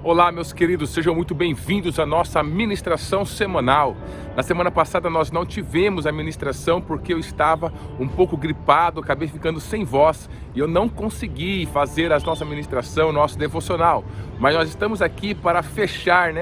Olá, meus queridos, sejam muito bem-vindos à nossa ministração semanal. Na semana passada nós não tivemos a ministração porque eu estava um pouco gripado, acabei ficando sem voz e eu não consegui fazer a nossa ministração, nosso devocional. Mas nós estamos aqui para fechar,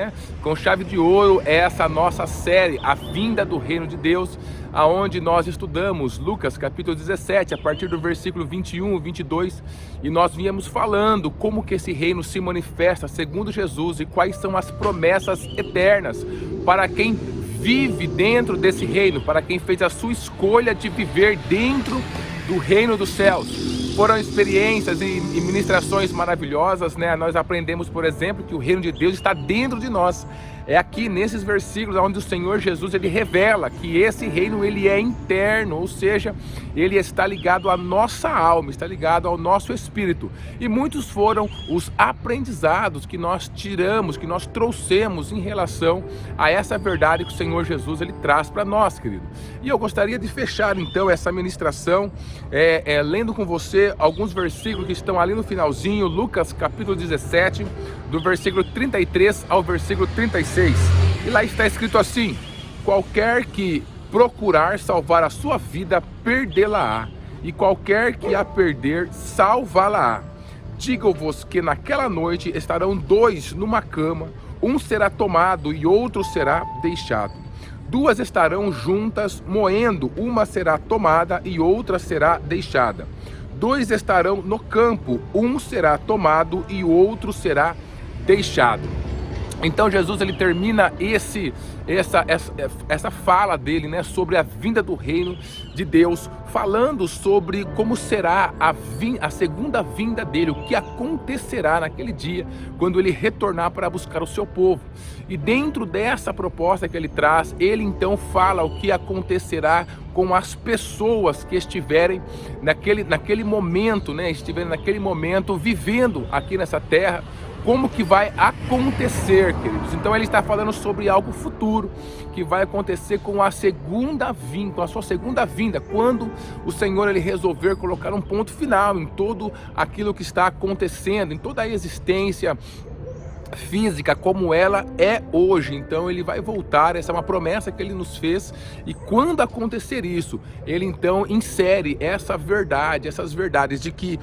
com chave de ouro essa nossa série, A Vinda do Reino de Deus, aonde nós estudamos Lucas capítulo 17, a partir do versículo 21 e 22, e nós viemos falando como que esse reino se manifesta segundo Jesus e quais são as promessas eternas para quem vive dentro desse reino, para quem fez a sua escolha de viver dentro do reino dos céus. Foram experiências e ministrações maravilhosas, Nós aprendemos, por exemplo, que o reino de Deus está dentro de nós. É aqui nesses versículos onde o Senhor Jesus ele revela que esse reino ele é interno, ou seja, ele está ligado à nossa alma, está ligado ao nosso espírito. E muitos foram os aprendizados que nós tiramos, que nós trouxemos em relação a essa verdade que o Senhor Jesus ele traz para nós, querido. E eu gostaria de fechar então essa ministração lendo com você alguns versículos que estão ali no finalzinho, Lucas capítulo 17, do versículo 33 ao versículo 36. E lá está escrito assim: qualquer que procurar salvar a sua vida, perdê-la-á, e qualquer que a perder, salvá-la-á. Digo-vos que naquela noite estarão dois numa cama, um será tomado e outro será deixado. Duas estarão juntas moendo, uma será tomada e outra será deixada. Dois estarão no campo, um será tomado e o outro será deixado. Então Jesus ele termina essa fala dele, sobre a vinda do reino de Deus, falando sobre como será a segunda vinda dele, o que acontecerá naquele dia, quando ele retornar para buscar o seu povo. E dentro dessa proposta que ele traz, ele então fala o que acontecerá com as pessoas que estiverem naquele momento, estiverem naquele momento vivendo aqui nessa terra. Como que vai acontecer, queridos? Então ele está falando sobre algo futuro que vai acontecer com a segunda vinda, com a sua segunda vinda, quando o Senhor ele resolver colocar um ponto final em tudo aquilo que está acontecendo, em toda a existência física como ela é hoje. Então ele vai voltar, essa é uma promessa que ele nos fez, e quando acontecer isso, ele então insere essas verdades de que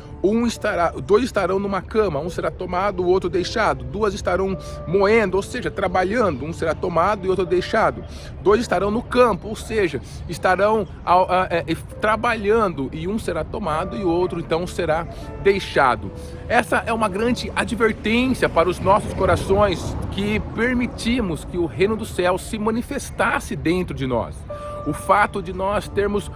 dois estarão numa cama, um será tomado, o outro deixado. Duas estarão moendo, ou seja, trabalhando, um será tomado e outro deixado. Dois estarão no campo, ou seja, estarão trabalhando, e um será tomado e o outro então será deixado. Essa é uma grande advertência para os nossos corações, que permitimos que o reino do céu se manifestasse dentro de nós. O fato de nós termos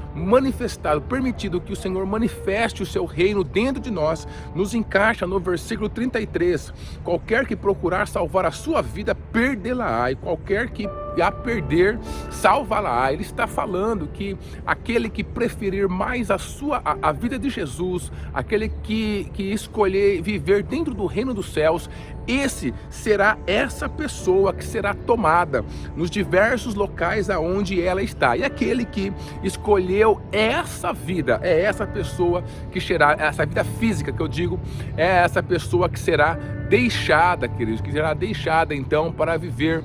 permitido que o Senhor manifeste o seu reino dentro de nós, nos encaixa no versículo 33. Qualquer que procurar salvar a sua vida, perdê-la-á, e qualquer que a perder, salva-la-á. Ele está falando que aquele que preferir mais a vida de Jesus, aquele que escolher viver dentro do reino dos céus, esse será essa pessoa que será tomada nos diversos locais aonde ela está. E aquele que escolheu essa vida, é essa pessoa que será, essa vida física que eu digo, é essa pessoa que será deixada, queridos, que será deixada então para viver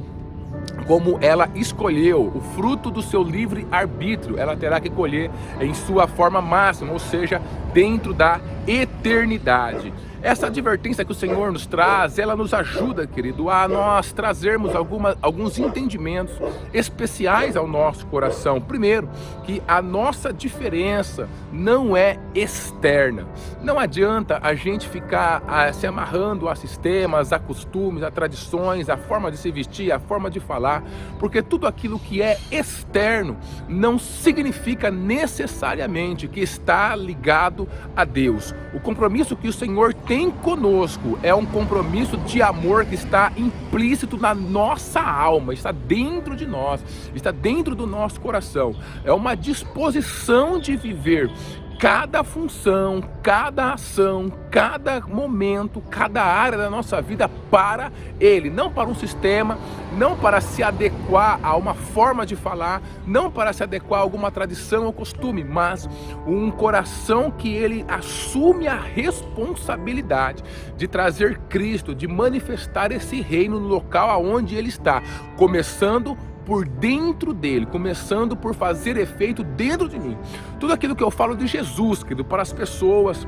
como ela escolheu, o fruto do seu livre arbítrio. Ela terá que colher em sua forma máxima, ou seja, dentro da eternidade. Essa advertência que o Senhor nos traz, ela nos ajuda, querido, a nós trazermos alguns entendimentos especiais ao nosso coração. Primeiro, que a nossa diferença não é externa. Não adianta a gente ficar se amarrando a sistemas, a costumes, a tradições, a forma de se vestir, a forma de falar, porque tudo aquilo que é externo não significa necessariamente que está ligado a Deus. O compromisso que o Senhor tem conosco é um compromisso de amor que está implícito na nossa alma, está dentro de nós, está dentro do nosso coração. É uma disposição de viver cada função, cada ação, cada momento, cada área da nossa vida para Ele, não para um sistema, não para se adequar a uma forma de falar, não para se adequar a alguma tradição ou costume, mas um coração que ele assume a responsabilidade de trazer Cristo, de manifestar esse reino no local aonde ele está, começando por dentro dele, começando por fazer efeito dentro de mim. Tudo aquilo que eu falo de Jesus, querido, para as pessoas,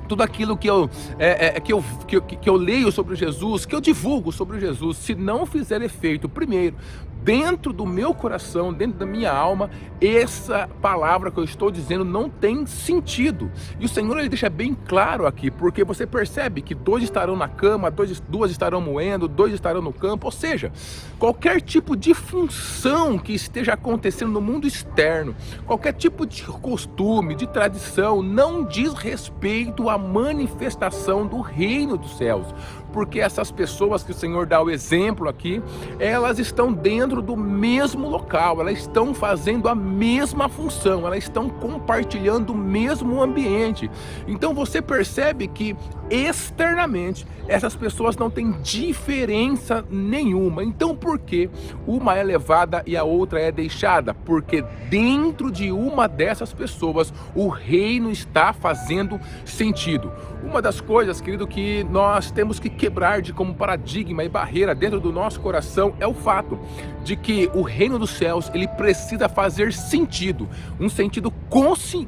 tudo aquilo que eu leio sobre Jesus, que eu divulgo sobre Jesus, se não fizer efeito primeiro dentro do meu coração, dentro da minha alma, essa palavra que eu estou dizendo não tem sentido. E o Senhor, ele deixa bem claro aqui, porque você percebe que 2 estarão na cama, 2 estarão moendo, 2 estarão no campo, ou seja, qualquer tipo de função que esteja acontecendo no mundo externo, qualquer tipo de costume, de tradição, não diz respeito à manifestação do reino dos céus, porque essas pessoas que o Senhor dá o exemplo aqui, elas estão dentro do mesmo local, elas estão fazendo a mesma função, elas estão compartilhando o mesmo ambiente. Então você percebe que externamente essas pessoas não têm diferença nenhuma. Então por que uma é levada e a outra é deixada? Porque dentro de uma dessas pessoas o reino está fazendo sentido. Uma das coisas, querido, que nós temos que quebrar de como paradigma e barreira dentro do nosso coração é o fato de que o reino dos céus, ele precisa fazer sentido, um sentido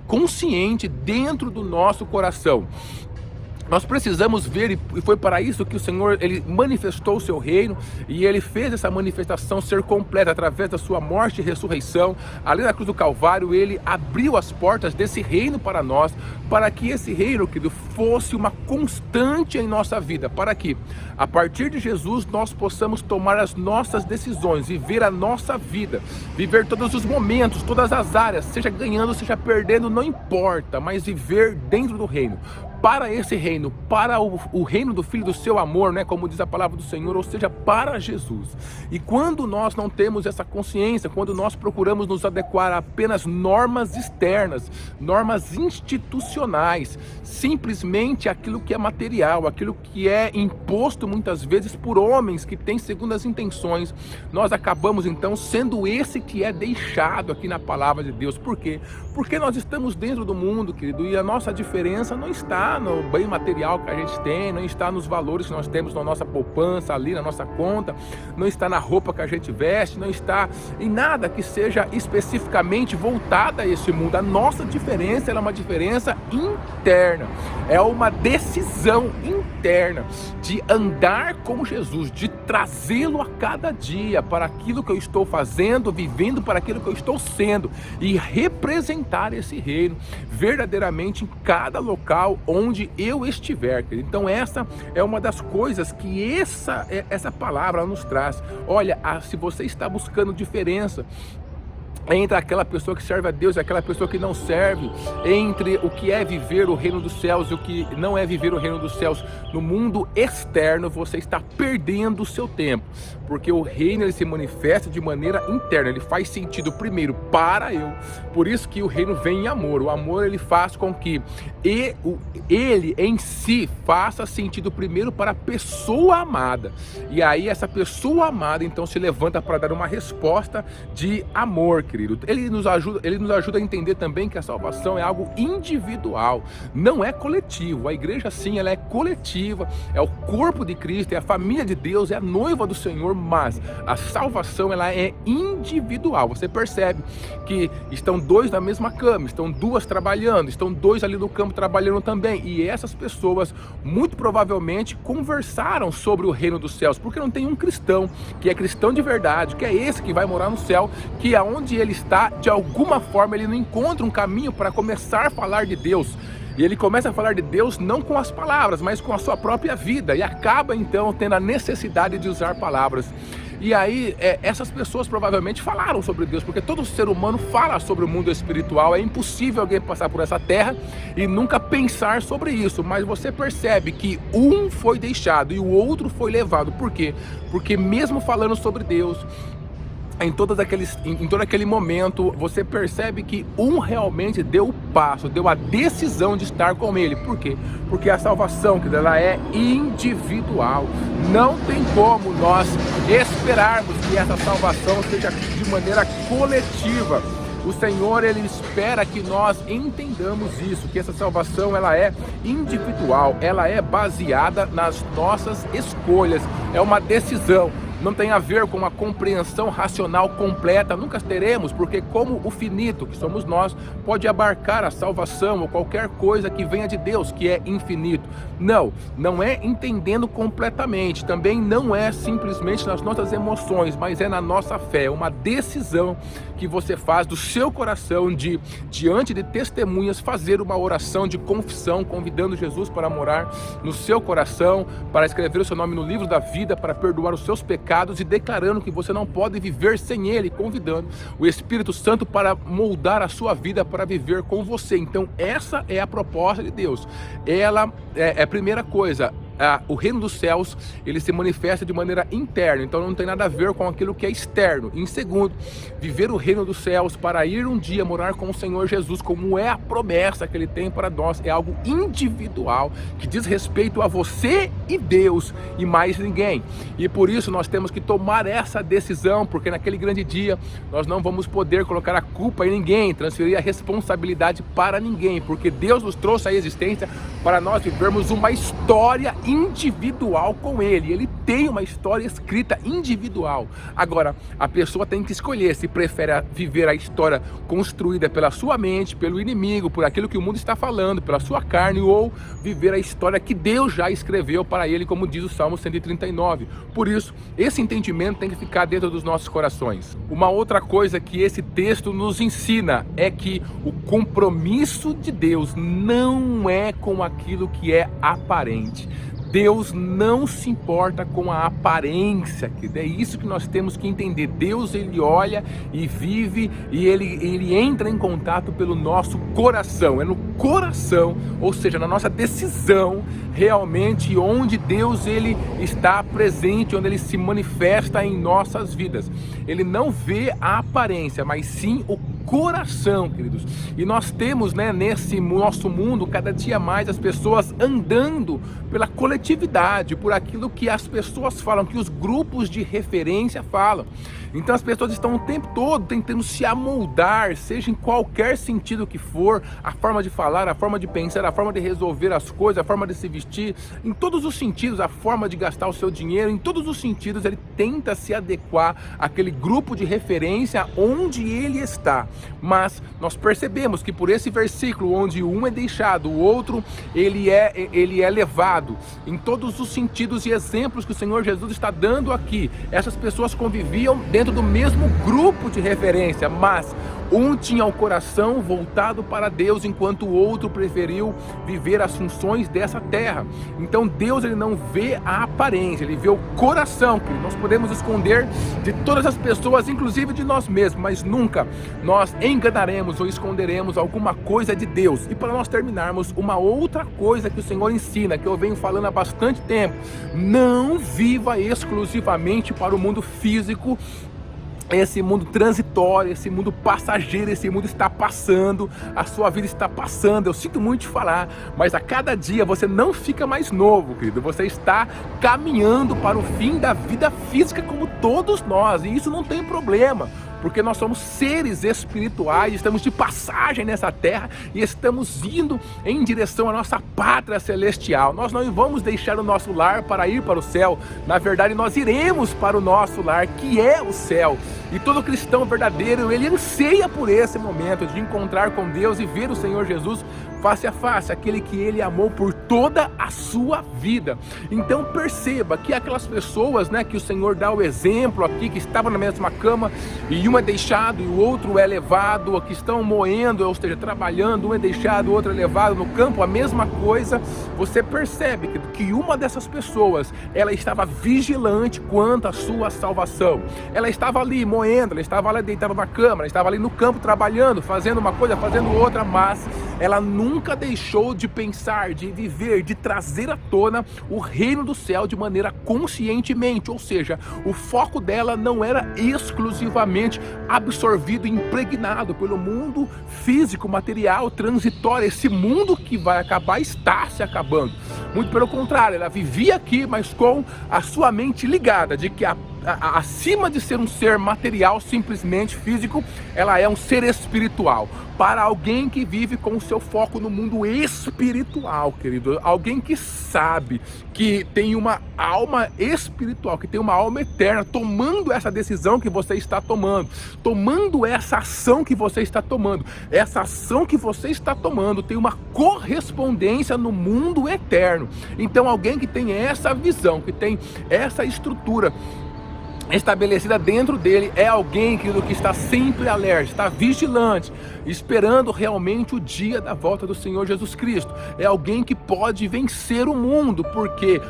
consciente dentro do nosso coração. Nós precisamos ver, e foi para isso que o Senhor, ele manifestou o seu reino, e ele fez essa manifestação ser completa através da sua morte e ressurreição. Ali na cruz do Calvário, ele abriu as portas desse reino para nós, para que esse reino, querido, fosse uma constante em nossa vida, para que a partir de Jesus nós possamos tomar as nossas decisões, viver a nossa vida, viver todos os momentos, todas as áreas, seja ganhando, seja perdendo, não importa, mas viver dentro do reino, para esse reino, para o reino do Filho do seu amor, né, como diz a palavra do Senhor, ou seja, para Jesus. E quando nós não temos essa consciência, quando nós procuramos nos adequar a apenas normas externas, normas institucionais, simplesmente aquilo que é material, aquilo que é imposto muitas vezes por homens que têm segundas intenções, nós acabamos então sendo esse que é deixado aqui na palavra de Deus. Por quê? Porque nós estamos dentro do mundo, querido, e a nossa diferença não está no bem material que a gente tem, não está nos valores que nós temos na nossa poupança, ali na nossa conta, não está na roupa que a gente veste, não está em nada que seja especificamente voltada a esse mundo. A nossa diferença é uma diferença interna, é uma decisão interna de andar com Jesus, de trazê-lo a cada dia para aquilo que eu estou fazendo, vivendo para aquilo que eu estou sendo, e representar esse reino verdadeiramente em cada local onde eu estiver, querido. Então essa é uma das coisas que essa palavra nos traz. Olha, se você está buscando diferença entre aquela pessoa que serve a Deus e aquela pessoa que não serve, entre o que é viver o reino dos céus e o que não é viver o reino dos céus no mundo externo, você está perdendo o seu tempo, porque o reino, ele se manifesta de maneira interna, ele faz sentido primeiro para eu, por isso que o reino vem em amor. O amor, ele faz com que ele em si faça sentido primeiro para a pessoa amada, e aí essa pessoa amada então se levanta para dar uma resposta de amor, querido. Ele nos ajuda a entender também que a salvação é algo individual, não é coletivo. A igreja, sim, ela é coletiva, é o corpo de Cristo, é a família de Deus, é a noiva do Senhor, mas a salvação, ela é individual. Você percebe que estão 2 na mesma cama, estão 2 trabalhando, estão 2 ali no campo trabalhando também, e essas pessoas muito provavelmente conversaram sobre o reino dos céus, porque não tem um cristão que é cristão de verdade, que é esse que vai morar no céu, que aonde ele está, de alguma forma ele não encontra um caminho para começar a falar de Deus. E ele começa a falar de Deus não com as palavras, mas com a sua própria vida, e acaba então tendo a necessidade de usar palavras. E aí essas pessoas provavelmente falaram sobre Deus, porque todo ser humano fala sobre o mundo espiritual. É impossível alguém passar por essa terra e nunca pensar sobre isso, mas você percebe que um foi deixado e o outro foi levado. Por quê? Porque mesmo falando sobre Deus, em todo aquele momento, você percebe que um realmente deu o passo, deu a decisão de estar com ele. Por quê? Porque a salvação, que ela é individual. Não tem como nós esperarmos que essa salvação seja de maneira coletiva. O Senhor, Ele espera que nós entendamos isso, que essa salvação, ela é individual, ela é baseada nas nossas escolhas, é uma decisão. Não tem a ver com uma compreensão racional completa, nunca teremos, porque como o finito, que somos nós, pode abarcar a salvação ou qualquer coisa que venha de Deus, que é infinito. Não, não é entendendo completamente, também não é simplesmente nas nossas emoções, mas é na nossa fé, uma decisão que você faz do seu coração de, diante de testemunhas, fazer uma oração de confissão, convidando Jesus para morar no seu coração, para escrever o seu nome no livro da vida, para perdoar os seus pecados, e declarando que você não pode viver sem Ele, convidando o Espírito Santo para moldar a sua vida, para viver com você. Então essa é a proposta de Deus. Ela é a primeira coisa. O reino dos céus, ele se manifesta de maneira interna, então não tem nada a ver com aquilo que é externo. Em segundo, viver o reino dos céus para ir um dia morar com o Senhor Jesus, como é a promessa que Ele tem para nós, é algo individual, que diz respeito a você e Deus, e mais ninguém. E por isso nós temos que tomar essa decisão, porque naquele grande dia nós não vamos poder colocar a culpa em ninguém, transferir a responsabilidade para ninguém, porque Deus nos trouxe à existência para nós vivermos uma história individual com Ele. Ele tem uma história escrita individual. Agora, a pessoa tem que escolher se prefere viver a história construída pela sua mente, pelo inimigo, por aquilo que o mundo está falando, pela sua carne, ou viver a história que Deus já escreveu para ele, como diz o Salmo 139. Por isso, esse entendimento tem que ficar dentro dos nossos corações. Uma outra coisa que esse texto nos ensina é que o compromisso de Deus não é com aquilo que é aparente. Deus não se importa com a aparência, querido. É isso que nós temos que entender. Deus, Ele olha e vive, e Ele entra em contato pelo nosso coração. É no coração, ou seja, na nossa decisão, realmente onde Deus, Ele está presente, onde Ele se manifesta em nossas vidas. Ele não vê a aparência, mas sim o coração, queridos. E nós temos, nesse nosso mundo, cada dia mais as pessoas andando pela coletividade, por aquilo que as pessoas falam, que os grupos de referência falam. Então as pessoas estão o tempo todo tentando se amoldar, seja em qualquer sentido que for, a forma de falar, a forma de pensar, a forma de resolver as coisas, a forma de se vestir, em todos os sentidos, a forma de gastar o seu dinheiro, em todos os sentidos ele tenta se adequar àquele grupo de referência onde ele está. Mas nós percebemos que por esse versículo, onde um é deixado, o outro ele é levado, em todos os sentidos e exemplos que o Senhor Jesus está dando aqui, essas pessoas conviviam dentro do mesmo grupo de referência, mas um tinha o coração voltado para Deus, enquanto o outro preferiu viver as funções dessa terra. Então Deus, ele não vê a aparência, ele vê o coração, que nós podemos esconder de todas as pessoas, inclusive de nós mesmos, mas nunca nós enganaremos ou esconderemos alguma coisa de Deus. E para nós terminarmos, uma outra coisa que o Senhor ensina, que eu venho falando há bastante tempo: não viva exclusivamente para o mundo físico, esse mundo transitório, esse mundo passageiro. Esse mundo está passando, a sua vida está passando. Eu sinto muito te falar, mas a cada dia você não fica mais novo, querido. Você está caminhando para o fim da vida física, como todos nós, e isso não tem problema, porque nós somos seres espirituais, estamos de passagem nessa terra e estamos indo em direção à nossa pátria celestial. Nós não vamos deixar o nosso lar para ir para o céu. Na verdade, nós iremos para o nosso lar, que é o céu. E todo cristão verdadeiro, ele anseia por esse momento de encontrar com Deus e ver o Senhor Jesus face a face, aquele que ele amou por toda a sua vida. Então perceba que aquelas pessoas, que o Senhor dá o exemplo aqui, que estavam na mesma cama, e um é deixado e o outro é levado, que estão moendo, ou seja, trabalhando, um é deixado, o outro é levado no campo, a mesma coisa. Você percebe que uma dessas pessoas, ela estava vigilante quanto à sua salvação. Ela estava ali moendo, ela estava ali deitada na cama, ela estava ali no campo trabalhando, fazendo uma coisa, fazendo outra, mas ela nunca deixou de pensar, de viver, de trazer à tona o reino do céu de maneira conscientemente, ou seja, o foco dela não era exclusivamente absorvido, impregnado pelo mundo físico, material, transitório. Esse mundo que vai acabar está se acabando. Muito pelo contrário, ela vivia aqui, mas com a sua mente ligada de que acima de ser um ser material, simplesmente físico, ela é um ser espiritual. Para alguém que vive com o seu foco no mundo espiritual, querido, alguém que sabe que tem uma alma espiritual, que tem uma alma eterna, tomando essa decisão que você está tomando, tomando essa ação que você está tomando, essa ação que você está tomando tem uma correspondência no mundo eterno. Então alguém que tem essa visão, que tem essa estrutura estabelecida dentro dele, é alguém que está sempre alerta, está vigilante, esperando realmente o dia da volta do Senhor Jesus Cristo. É alguém que pode vencer o mundo, porque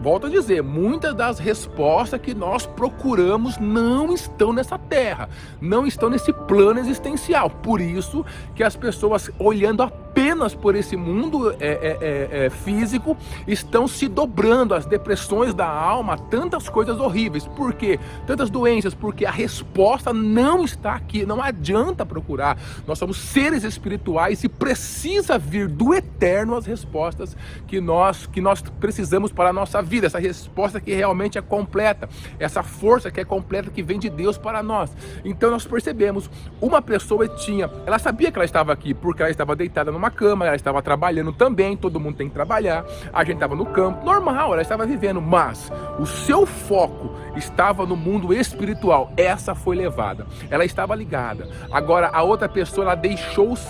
volto a dizer, muitas das respostas que nós procuramos não estão nessa terra, não estão nesse plano existencial. Por isso que as pessoas, olhando apenas por esse mundo físico, estão se dobrando, as depressões da alma, tantas coisas horríveis. Por quê? Tantas doenças, porque a resposta não está aqui, não adianta procurar. Nós somos seres espirituais e precisa vir do eterno as respostas que nós precisamos para a nossa vida, essa resposta que realmente é completa, essa força que é completa, que vem de Deus para nós. Então nós percebemos, uma pessoa ela sabia que ela estava aqui, porque ela estava deitada numa cama, ela estava trabalhando também, todo mundo tem que trabalhar, a gente estava no campo, normal, ela estava vivendo, mas o seu foco estava no mundo espiritual. Essa foi levada, ela estava ligada. Agora a outra pessoa, ela deixou-se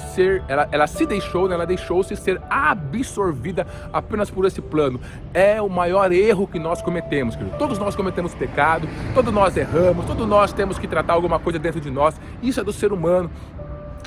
ser absorvida apenas por esse plano. É o maior erro que nós cometemos, querido. Todos nós cometemos pecado, todos nós erramos, todos nós temos que tratar alguma coisa dentro de nós. Isso é do ser humano.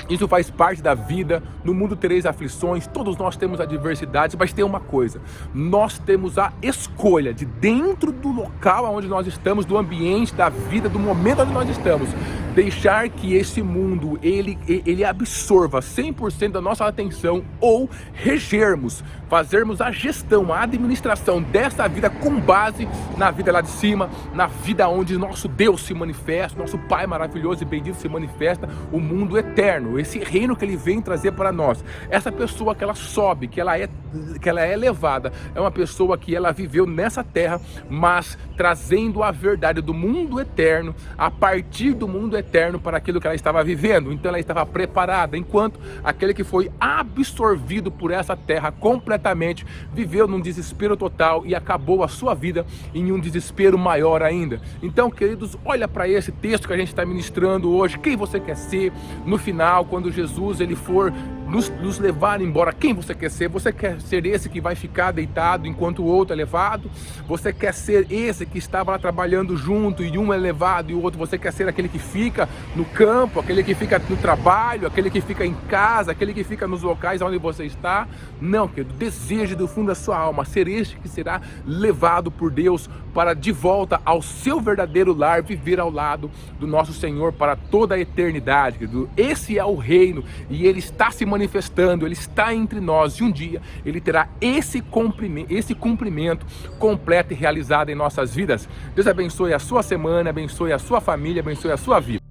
Isso faz parte da vida. No mundo tereis aflições, todos nós temos adversidades, mas tem uma coisa: nós temos a escolha de, dentro do local onde nós estamos, do ambiente, da vida, do momento onde nós estamos, deixar que esse mundo ele absorva 100% da nossa atenção, ou regermos, fazermos a gestão, a administração dessa vida com base na vida lá de cima, na vida onde nosso Deus se manifesta, nosso Pai maravilhoso e bendito se manifesta, o mundo eterno, esse reino que Ele vem trazer para nós. Essa pessoa que ela sobe, que ela é levada, é uma pessoa que ela viveu nessa terra, mas trazendo a verdade do mundo eterno, a partir do mundo eterno, para aquilo que ela estava vivendo. Então ela estava preparada, enquanto aquele que foi absorvido por essa terra completamente, viveu num desespero total e acabou a sua vida em um desespero maior ainda. Então, queridos, olha para esse texto que a gente está ministrando hoje. Quem você quer ser no final, quando Jesus ele for nos levar embora? Quem você quer ser? Você quer ser esse que vai ficar deitado enquanto o outro é levado? Você quer ser esse que estava lá trabalhando junto e um é levado e o outro? Você quer ser aquele que fica no campo, aquele que fica no trabalho, aquele que fica em casa, aquele que fica nos locais onde você está? Não, querido, deseje do fundo da sua alma ser este que será levado por Deus para de volta ao seu verdadeiro lar, viver ao lado do nosso Senhor para toda a eternidade, querido. Esse é o reino e ele está se manifestando, ele está entre nós, e um dia ele terá esse cumprimento completo e realizado em nossas vidas. Deus abençoe a sua semana, abençoe a sua família, abençoe a sua vida.